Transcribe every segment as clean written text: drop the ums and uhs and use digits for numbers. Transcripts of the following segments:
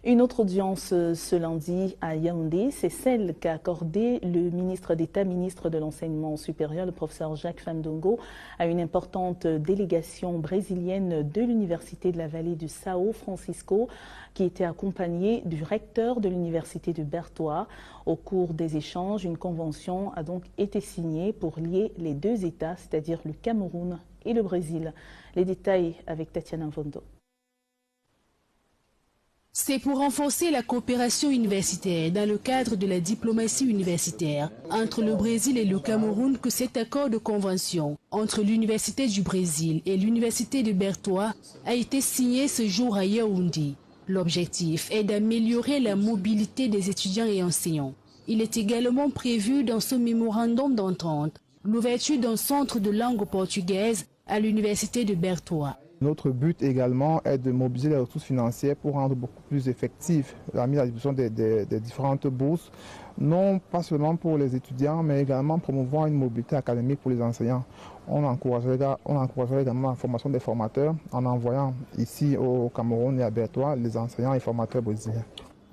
Une autre audience ce lundi à Yaoundé, c'est celle qu'a accordée le ministre d'État, ministre de l'Enseignement supérieur, le professeur Jacques Famdongo, à une importante délégation brésilienne de l'Université de la Vallée du São Francisco, qui était accompagnée du recteur de l'Université de Bertois. Au cours des échanges, une convention a donc été signée pour lier les deux États, c'est-à-dire le Cameroun et le Brésil. Les détails avec Tatiana Vondo. C'est pour renforcer la coopération universitaire dans le cadre de la diplomatie universitaire entre le Brésil et le Cameroun que cet accord de convention entre l'Université du Brésil et l'Université de Bertois a été signé ce jour à Yaoundé. L'objectif est d'améliorer la mobilité des étudiants et enseignants. Il est également prévu dans ce mémorandum d'entente l'ouverture d'un centre de langue portugaise à l'Université de Bertois. Notre but également est de mobiliser les ressources financières pour rendre beaucoup plus effective la mise à disposition des différentes bourses, non pas seulement pour les étudiants, mais également promouvoir une mobilité académique pour les enseignants. On encouragerait également la formation des formateurs en envoyant ici au Cameroun et à Bertois les enseignants et formateurs brésiliens.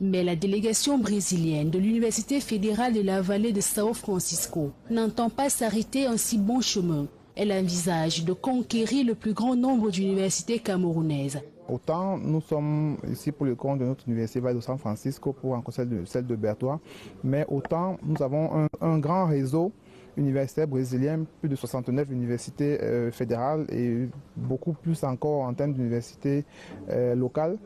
Mais la délégation brésilienne de l'Université fédérale de la Vallée de São Francisco n'entend pas s'arrêter en si bon chemin. Elle envisage de conquérir le plus grand nombre d'universités camerounaises. Autant nous sommes ici pour le compte de notre université Vallée de São Francisco pour rencontrer celle de Bertois, mais autant nous avons un grand réseau universitaire brésilien, plus de 69 universités fédérales et beaucoup plus encore en termes d'universités locales,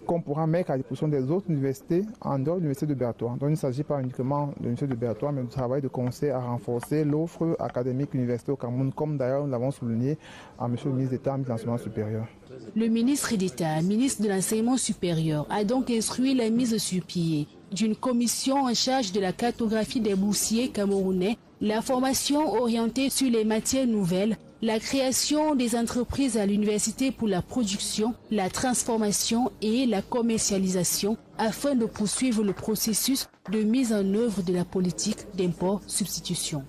qu'on pourra mettre à disposition des autres universités en dehors de l'université de Bertois. Donc il ne s'agit pas uniquement de l'université de Bertois, mais de travailler de concert à renforcer l'offre académique universitaire au Cameroun, comme d'ailleurs nous l'avons souligné à M. le ministre d'État, ministre de l'Enseignement supérieur. Le ministre d'État, ministre de l'Enseignement supérieur, a donc instruit la mise sur pied d'une commission en charge de la cartographie des boursiers camerounais, la formation orientée sur les matières nouvelles, la création des entreprises à l'université pour la production, la transformation et la commercialisation afin de poursuivre le processus de mise en œuvre de la politique d'import-substitution.